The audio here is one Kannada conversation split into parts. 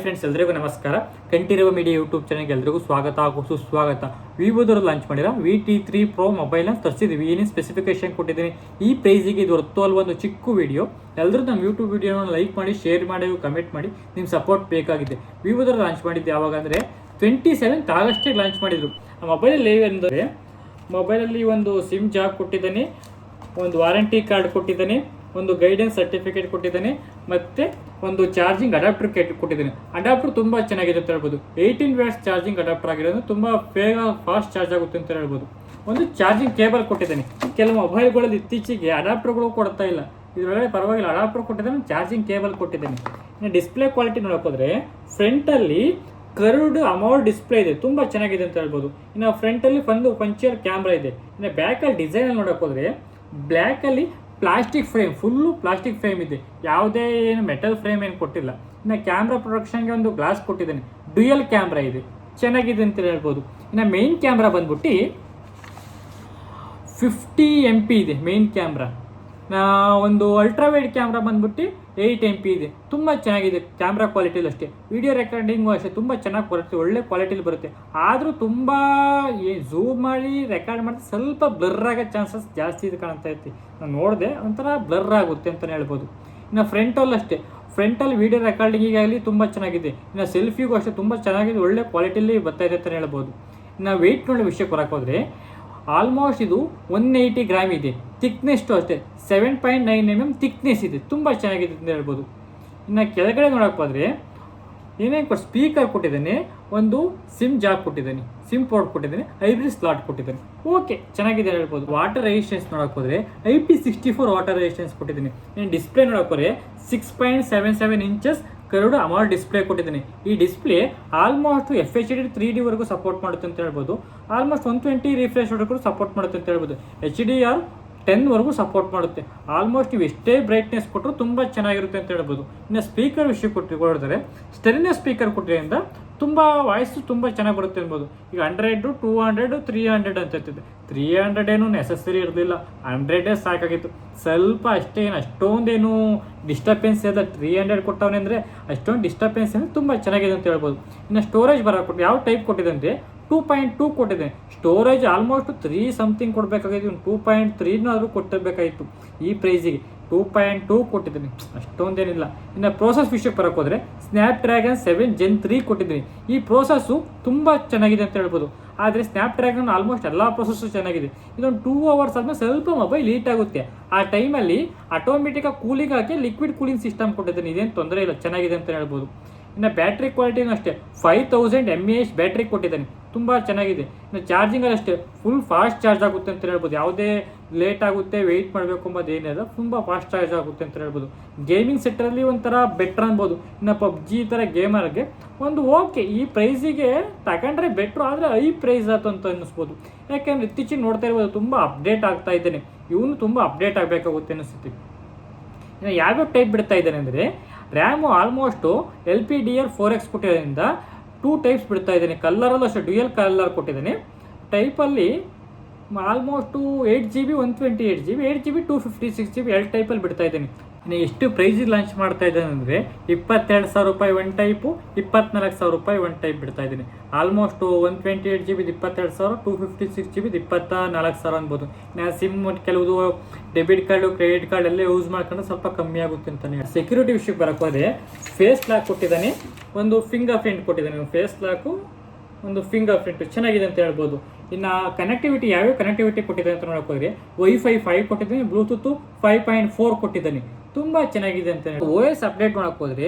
ಫ್ರೆಂಡ್ಸ್ ಎಲ್ಲರಿಗೂ ನಮಸ್ಕಾರ. ಕಂಠೀರವ ಮೀಡಿಯಾ ಯೂಟ್ಯೂಬ್ ಚಾನಲ್ಗೆ ಎಲ್ಲರಿಗೂ ಸ್ವಾಗತ ಹಾಗೂ ಸುಸ್ವಾಗತ. ವಿವೋದವರು ಲಾಂಚ್ ಮಾಡಿರೋ VT3 Pro ಮೊಬೈಲ್ನ ತರಿಸಿದ್ವಿ. ಏನೇನು ಸ್ಪೆಸಿಫಿಕೇಶನ್ ಕೊಟ್ಟಿದ್ದೀನಿ, ಈ ಪ್ರೈಸಿಗೆ ಇದು ಹೊತ್ತು ಅಲ್ವ ಒಂದು ಚಿಕ್ಕ ವಿಡಿಯೋ. ಎಲ್ಲರೂ ನಮ್ಮ ಯೂಟ್ಯೂಬ್ ವಿಡಿಯೋನ ಲೈಕ್ ಮಾಡಿ, ಶೇರ್ ಮಾಡಿ, ಕಮೆಂಟ್ ಮಾಡಿ. ನಿಮ್ಮ ಸಪೋರ್ಟ್ ಬೇಕಾಗಿದೆ. ವಿವೋದವರು ಲಾಂಚ್ ಮಾಡಿದ್ದು ಯಾವಾಗ ಅಂದರೆ 27th ಆಗಸ್ಟಿಗೆ ಲಾಂಚ್ ಮಾಡಿದರು. ಆ ಮೊಬೈಲಲ್ಲಿ ಅಂದರೆ ಮೊಬೈಲಲ್ಲಿ ಒಂದು ಸಿಮ್ ಜಾಕ್ ಕೊಟ್ಟಿದ್ದಾನೆ, ಒಂದು ವಾರಂಟಿ ಕಾರ್ಡ್ ಕೊಟ್ಟಿದ್ದಾನೆ, ಒಂದು ಗೈಡೆನ್ಸ್ ಸರ್ಟಿಫಿಕೇಟ್ ಕೊಟ್ಟಿದ್ದಾನೆ, ಮತ್ತು ಒಂದು ಚಾರ್ಜಿಂಗ್ ಅಡಾಪ್ಟರ್ ಕೊಟ್ಟಿದ್ದಾನೆ. ಅಡಾಪ್ಟರ್ ತುಂಬ ಚೆನ್ನಾಗಿದೆ ಅಂತ ಹೇಳ್ಬೋದು. 18 ವ್ಯಾಟ್ಸ್ ಚಾರ್ಜಿಂಗ್ ಅಡಾಪ್ಟರ್ ಆಗಿರೋದು ತುಂಬ ಬೇಗ ಫಾಸ್ಟ್ ಚಾರ್ಜ್ ಆಗುತ್ತೆ ಅಂತ ಹೇಳ್ಬೋದು. ಒಂದು ಚಾರ್ಜಿಂಗ್ ಕೇಬಲ್ ಕೊಟ್ಟಿದ್ದಾನೆ. ಕೆಲವು ಮೊಬೈಲ್ಗಳಲ್ಲಿ ಇತ್ತೀಚೆಗೆ ಅಡಾಪ್ಟರ್ಗಳು ಕೊಡ್ತಾ ಇಲ್ಲ, ಇದರೊಳಗೆ ಪರವಾಗಿಲ್ಲ ಅಡಾಪ್ಟರ್ ಕೊಟ್ಟಿದ್ದಾನೆ, ಚಾರ್ಜಿಂಗ್ ಕೇಬಲ್ ಕೊಟ್ಟಿದ್ದಾನೆ. ಇನ್ನು ಡಿಸ್ಪ್ಲೇ ಕ್ವಾಲಿಟಿ ನೋಡೋಕೋದ್ರೆ ಫ್ರಂಟಲ್ಲಿ ಕರ್ವ್ಡ್ ಅಮೌಲ್ ಡಿಸ್ಪ್ಲೇ ಇದೆ, ತುಂಬ ಚೆನ್ನಾಗಿದೆ ಅಂತ ಹೇಳ್ಬೋದು. ಇನ್ನು ಫ್ರಂಟಲ್ಲಿ ಒಂದು ಪಂಚರ್ ಕ್ಯಾಮ್ರಾ ಇದೆ. ಇನ್ನು ಬ್ಯಾಕಲ್ಲಿ ಡಿಸೈನಲ್ಲಿ ನೋಡೋಕೋದ್ರೆ ಬ್ಲ್ಯಾಕಲ್ಲಿ plastic frame, full plastic frame ಇದೆ, ಯಾವುದೇ ಏನು ಮೆಟಲ್ ಫ್ರೇಮ್ ಏನು ಕೊಟ್ಟಿಲ್ಲ. ಇನ್ನು ಕ್ಯಾಮ್ರಾ ಪ್ರೊಡಕ್ಷನ್ಗೆ ಒಂದು ಗ್ಲಾಸ್ ಕೊಟ್ಟಿದ್ದಾನೆ, ಡ್ಯುಯಲ್ ಕ್ಯಾಮ್ರಾ ಇದೆ, ಚೆನ್ನಾಗಿದೆ ಅಂತ ಹೇಳ್ಬೋದು. ಇನ್ನು ಮೇನ್ ಕ್ಯಾಮ್ರಾ ಬಂದ್ಬಿಟ್ಟು 50 MP ಇದೆ ಮೇನ್ ಕ್ಯಾಮ್ರಾ. ಒಂದು ಅಲ್ಟ್ರಾವೈಡ್ ಕ್ಯಾಮ್ರಾ ಬಂದ್ಬಿಟ್ಟು 8 MP ಇದೆ. ತುಂಬ ಚೆನ್ನಾಗಿದೆ ಕ್ಯಾಮ್ರಾ ಕ್ವಾಲಿಟಿಲಿ. ಅಷ್ಟೇ ವಿಡಿಯೋ ರೆಕಾರ್ಡಿಂಗು ಅಷ್ಟೇ ತುಂಬ ಚೆನ್ನಾಗಿ ಬರುತ್ತೆ, ಒಳ್ಳೆ ಕ್ವಾಲಿಟಿಲಿ ಬರುತ್ತೆ. ಆದರೂ ತುಂಬ ಝೂಮ್ ಮಾಡಿ ರೆಕಾರ್ಡ್ ಮಾಡಿದ್ರೆ ಸ್ವಲ್ಪ ಬ್ಲರ್ ಆಗೋ ಚಾನ್ಸಸ್ ಜಾಸ್ತಿ ಇದೆ ಕಾಣ್ತಾ ಇರ್ತಿ. ನಾನು ನೋಡಿದೆ, ಒಂಥರ ಬ್ಲರ್ ಆಗುತ್ತೆ ಅಂತಲೇ ಹೇಳ್ಬೋದು. ಇನ್ನು ಫ್ರಂಟಲ್ಲಿ ಅಷ್ಟೇ, ಫ್ರಂಟಲ್ಲಿ ವೀಡಿಯೋ ರೆಕಾರ್ಡಿಂಗಿಗಾಗಲಿ ತುಂಬ ಚೆನ್ನಾಗಿದೆ. ಇನ್ನು ಸೆಲ್ಫಿಗೂ ಅಷ್ಟೇ ತುಂಬ ಚೆನ್ನಾಗಿದೆ, ಒಳ್ಳೆ ಕ್ವಾಲಿಟಿಲಿ ಬರ್ತಾ ಇದೆ ಅಂತಲೇ ಹೇಳ್ಬೋದು. ಇನ್ನು ವೆಯ್ಟ್ ನೋಡಿ ವಿಷಯಕ್ಕೆ ಬರೋಕ್ಕೋದ್ರೆ ಆಲ್ಮೋಸ್ಟ್ ಇದು 180 ಗ್ರಾಮ್ ಇದೆ. ಥಿಕ್ನೆಸ್ಟು ಅಷ್ಟೇ 7.9 mm ಥಿಕ್ನೆಸ್ ಇದೆ, ತುಂಬ ಚೆನ್ನಾಗಿದೆ ಅಂತ ಹೇಳ್ಬೋದು. ಇನ್ನು ಕೆಳಗಡೆ ನೋಡೋಕೆ ಹೋದರೆ ಏನೇನು ಸ್ಪೀಕರ್ ಕೊಟ್ಟಿದ್ದಾನೆ, ಒಂದು ಸಿಮ್ ಜಾಕ್ ಕೊಟ್ಟಿದ್ದಾನೆ, ಸಿಮ್ ಪೋರ್ಟ್ ಕೊಟ್ಟಿದ್ದಾನೆ, ಹೈಬ್ರಿಡ್ ಸ್ಲಾಟ್ ಕೊಟ್ಟಿದ್ದಾನೆ. ಓಕೆ, ಚೆನ್ನಾಗಿದೆ ಹೇಳ್ಬೋದು. ವಾಟರ್ ರೆಸಿಸ್ಟೆನ್ಸ್ ನೋಡೋಕೆ ಹೋದರೆ IP64 ವಾಟರ್ ರೆಸಿಸ್ಟೆನ್ಸ್ ಕೊಟ್ಟಿದ್ದಾನೆ. ಇನ್ನು ಡಿಸ್ಪ್ಲೇ ನೋಡೋಕೆ ಹೋದರೆ 6.77 ಇಂಚಸ್ ಕರ್ವ್ಡ್ ಅಮೌಲ್ ಡಿಸ್ಪ್ಲೇ ಕೊಟ್ಟಿದ್ದಾನೆ. ಈ ಡಿಸ್ಪ್ಲೇ ಆಲ್ಮೋಸ್ಟ್ FHD 3D ವರೆಗೂ ಸಪೋರ್ಟ್ ಮಾಡುತ್ತೆ ಅಂತ ಹೇಳ್ಬೋದು. ಆಲ್ಮೋಸ್ಟ್ 120 ರಿಫ್ರೆಶ್ ವರೆಗೂ ಸಪೋರ್ಟ್ ಮಾಡುತ್ತೆ ಅಂತ ಹೇಳ್ಬೋದು. HDR 10 ವರೆಗೂ ಸಪೋರ್ಟ್ ಮಾಡುತ್ತೆ. ಆಲ್ಮೋಸ್ಟ್ ನೀವು ಎಷ್ಟೇ ಬ್ರೈಟ್ನೆಸ್ ಕೊಟ್ಟರು ತುಂಬ ಚೆನ್ನಾಗಿರುತ್ತೆ ಅಂತ ಹೇಳ್ಬೋದು. ಇನ್ನು ಸ್ಪೀಕರ್ ವಿಷಯ ಕೊಟ್ಟಿದ್ದಾರೆ, ಸ್ಟೆರಿನೋ ಸ್ಪೀಕರ್ ಕೊಟ್ಟಿದ್ದರಿಂದ ತುಂಬ ವಾಯ್ಸು ತುಂಬ ಚೆನ್ನಾಗಿ ಬರುತ್ತೆ ಅನ್ಬೋದು. ಈಗ 100, 200, 300 ಅಂತ ಇರ್ತಿದೆ. 300 ಏನು ನೆಸಸರಿ ಇರಲಿಲ್ಲ, 100 ಸಾಕಾಗಿತ್ತು. ಸ್ವಲ್ಪ ಅಷ್ಟೇ, ಏನು ಅಷ್ಟೊಂದೇನು ಡಿಸ್ಟರ್ಬೆನ್ಸ್ ಇದೆ. 300 ಕೊಟ್ಟವನೇ ಅಂದರೆ ಅಷ್ಟೊಂದು ಡಿಸ್ಟರ್ಬೆನ್ಸ್ ಅಂದರೆ ತುಂಬ ಚೆನ್ನಾಗಿದೆ ಅಂತ ಹೇಳ್ಬೋದು. ಇನ್ನು ಸ್ಟೋರೇಜ್ ಬರೋಕೊಟ್ಟು ಯಾವ ಟೈಪ್ ಕೊಟ್ಟಿದೆ ಅಂದರೆ 2.2 ಕೊಟ್ಟಿದೆ. ಸ್ಟೋರೇಜ್ ಆಲ್ಮೋಸ್ಟ್ 3 ಸಮಥಿಂಗ್ ಕೊಡಬೇಕಾಗಿತ್ತು, 2.3 ಕೊಟ್ಟಿರಬೇಕಾಗಿತ್ತು. ಈ ಪ್ರೈಸಿಗೆ 2.2 ಕೊಟ್ಟಿದ್ದೀನಿ, ಅಷ್ಟೊಂದೇನಿಲ್ಲ. ಇನ್ನು ಪ್ರೋಸೆಸ್ ವಿಷಯಕ್ಕೆ ಬರೋಕೆ ಹೋದರೆ ಸ್ನ್ಯಾಪ್ಡ್ರ್ಯಾಗನ್ 7 Gen 3 ಕೊಟ್ಟಿದ್ದೀನಿ. ಈ ಪ್ರೋಸೆಸ್ಸು ತುಂಬ ಚೆನ್ನಾಗಿದೆ ಅಂತ ಹೇಳ್ಬೋದು. ಆದರೆ ಸ್ನ್ಯಾಪ್ಡ್ರ್ಯಾಗನ್ ಆಲ್ಮೋಸ್ಟ್ ಎಲ್ಲ ಪ್ರೋಸೆಸ್ಸು ಚೆನ್ನಾಗಿದೆ. ಇದೊಂದು 2 hours ಆದಮೇಲೆ ಸ್ವಲ್ಪ ಮೊಬೈಲ್ ಹೀಟ್ ಆಗುತ್ತೆ. ಆ ಟೈಮಲ್ಲಿ ಆಟೋಮೆಟಿಕಾಗಿ ಕೂಲಿಂಗ್ ಹಾಕಿ ಲಿಕ್ವಿಡ್ ಕೂಲಿಂಗ್ ಸಿಸ್ಟಮ್ ಕೊಟ್ಟಿದ್ದೀನಿ. ಇದೇನು ತೊಂದರೆ ಇಲ್ಲ, ಚೆನ್ನಾಗಿದೆ ಅಂತ ಹೇಳ್ಬೋದು. ಇನ್ನು ಬ್ಯಾಟ್ರಿ ಕ್ವಾಲಿಟಿನೂ ಅಷ್ಟೇ 5000 mAh ಬ್ಯಾಟ್ರಿ ಕೊಟ್ಟಿದ್ದಾನೆ, ತುಂಬ ಚೆನ್ನಾಗಿದೆ. ಇನ್ನು ಚಾರ್ಜಿಂಗಲ್ಲಿ ಅಷ್ಟೇ ಫುಲ್ ಫಾಸ್ಟ್ ಚಾರ್ಜ್ ಆಗುತ್ತೆ ಅಂತ ಹೇಳ್ಬೋದು. ಯಾವುದೇ ಲೇಟ್ ಆಗುತ್ತೆ, ವೆಯ್ಟ್ ಮಾಡಬೇಕು ಅಂಬೋದು ಏನಿಲ್ಲ, ತುಂಬ ಫಾಸ್ಟ್ ಚಾರ್ಜ್ ಆಗುತ್ತೆ ಅಂತ ಹೇಳ್ಬೋದು. ಗೇಮಿಂಗ್ ಸೆಟ್ಟರಲ್ಲಿ ಒಂಥರ ಬೆಟ್ರ್ ಅನ್ಬೋದು. ಇನ್ನು PUBG ಈ ಥರ ಗೇಮರ್ಗೆ ಒಂದು ಓಕೆ, ಈ ಪ್ರೈಸಿಗೆ ತಗೊಂಡ್ರೆ ಬೆಟ್ರು, ಆದರೆ ಹೈ ಪ್ರೈಸ್ ಆಯ್ತು ಅಂತ ಅನ್ನಿಸ್ಬೋದು. ಯಾಕೆಂದರೆ ಇತ್ತೀಚೆಗೆ ನೋಡ್ತಾ ಇರ್ಬೋದು ತುಂಬ ಅಪ್ಡೇಟ್ ಆಗ್ತಾ ಇದ್ದಾನೆ, ಇವನು ತುಂಬ ಅಪ್ಡೇಟ್ ಆಗಬೇಕಾಗುತ್ತೆ ಅನ್ನಿಸುತ್ತೆ. ಇನ್ನು ಯಾವ್ಯಾವ ಟೈಪ್ ಬಿಡ್ತಾ ಇದ್ದಾನೆ ಅಂದರೆ ರ್ಯಾಮು ಆಲ್ಮೋಸ್ಟು LPDDR4X ಕೊಟ್ಟಿರೋದ್ರಿಂದ 2 ಟೈಪ್ಸ್ ಬಿಡ್ತಾ ಇದ್ದಾನೆ. ಕಲ್ಲರಲ್ಲೂ ಅಷ್ಟೇ ಡ್ಯುಯಲ್ ಕಲರ್ ಕೊಟ್ಟಿದ್ದಾನೆ. ಟೈಪಲ್ಲಿ almost 8GB 128GB 8GB 256GB 2 ಟೈಪಲ್ಲಿ ಬಿಡ್ತಾ ಇದ್ದಾನೆ. ಇನ್ನು ಎಷ್ಟು ಪ್ರೈಸಿಗೆ ಲಾಂಚ್ ಮಾಡ್ತಾ ಇದ್ದಾನೆ ಅಂದರೆ 22,000 ರೂಪಾಯಿ ಒಂದು ಟೈಪು, 24,000 ರೂಪಾಯಿ ಒಂದು ಟೈಪ್ ಬಿಡ್ತಾ ಇದ್ದೀನಿ. ಆಲ್ಮೋಸ್ಟು 128GB 22,000, 256GB 24,000 ಅನ್ಬೋದು. ನಾನು ಸಿಮ್ ಕೆಲವುದು ಡೆಬಿಟ್ ಕಾರ್ಡು, ಕ್ರೆಡಿಟ್ ಕಾರ್ಡ್ ಎಲ್ಲ ಯೂಸ್ ಮಾಡ್ಕೊಂಡು ಸ್ವಲ್ಪ ಕಮ್ಮಿ ಆಗುತ್ತೆ ಅಂತಲೇ. ಸೆಕ್ಯೂರಿಟಿ ವಿಷಯಕ್ಕೆ ಬರೋಕ್ಕೆ ಹೋದರೆ ಫೇಸ್ ಲಾಕ್ ಕೊಟ್ಟಿದ್ದಾನೆ, ಒಂದು ಫಿಂಗರ್ ಪ್ರಿಂಟ್ ಕೊಟ್ಟಿದ್ದಾನೆ. ಫೇಸ್ ಲಾಕು, ಒಂದು ಫಿಂಗರ್ ಪ್ರಿಂಟ್ ಚೆನ್ನಾಗಿದೆ ಅಂತ ಹೇಳ್ಬೋದು. ಇನ್ನು ಕನೆಕ್ಟಿವಿಟಿ ಯಾವ್ಯಾವ ಕನೆಕ್ಟಿವಿಟಿ ಕೊಟ್ಟಿದ್ದಾನೆ ಅಂತ ನೋಡೋಕೆ ಹೋದರೆ Wi-Fi 5 ಕೊಟ್ಟಿದ್ದಾನೆ, ಬ್ಲೂಟೂತ್ 5.4 ಕೊಟ್ಟಿದ್ದಾನೆ, ತುಂಬ ಚೆನ್ನಾಗಿದೆ ಅಂತ. OS ಅಪ್ಡೇಟ್ ನೋಡೋಕೆ ಹೋದರೆ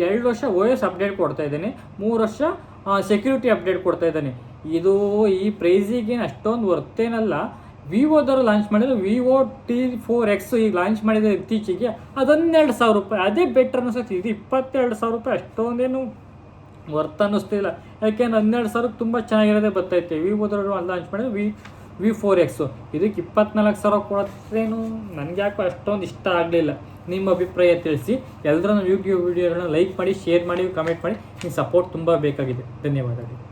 2 ವರ್ಷ OS ಅಪ್ಡೇಟ್ ಕೊಡ್ತಾ ಇದ್ದಾನೆ, 3 ವರ್ಷ ಸೆಕ್ಯೂರಿಟಿ ಅಪ್ಡೇಟ್ ಕೊಡ್ತಾ ಇದ್ದಾನೆ. ಇದು ಈ ಪ್ರೈಸಿಗೆ ಅಷ್ಟೊಂದು ವರ್ತೇನಲ್ಲ. ವಿವೋದವರು ಲಾಂಚ್ ಮಾಡಿದ್ರು Vivo T4X ಈಗ ಲಾಂಚ್ ಮಾಡಿದರೆ ಇತ್ತೀಚೆಗೆ, ಅದು 12,000 ರೂಪಾಯಿ. ಅದೇ ಬೆಟರ್ ಅನಿಸುತ್ತೆ. ಇದು 22,000 ರೂಪಾಯಿ ಅಷ್ಟೊಂದೇನು ವರ್ತ್ ಅನ್ನಿಸ್ತಿಲ್ಲ. ಯಾಕೆಂದ್ರೆ 12,000 ತುಂಬ ಚೆನ್ನಾಗಿರೋದೇ ಬರ್ತೈತೆ. ವಿವೋದವರು ಲಾಂಚ್ ಮಾಡಿದ್ರೆ V4X, ಇದಕ್ಕೆ 24,000 ಕೊಡೋದೇನು ನನಗೆ ಯಾಕೋ ಅಷ್ಟೊಂದು ಇಷ್ಟ ಆಗಲಿಲ್ಲ. ನಿಮ್ಮ ಅಭಿಪ್ರಾಯ ತಿಳಿಸಿ. ಎಲ್ಲರೂ ನಮ್ಮ ಯೂಟ್ಯೂಬ್ ವಿಡಿಯೋಗಳನ್ನ ಲೈಕ್ ಮಾಡಿ, ಶೇರ್ ಮಾಡಿ, ಕಮೆಂಟ್ ಮಾಡಿ. ನಿಮ್ಮ ಸಪೋರ್ಟ್ ತುಂಬ ಬೇಕಾಗಿದೆ. ಧನ್ಯವಾದಗಳು.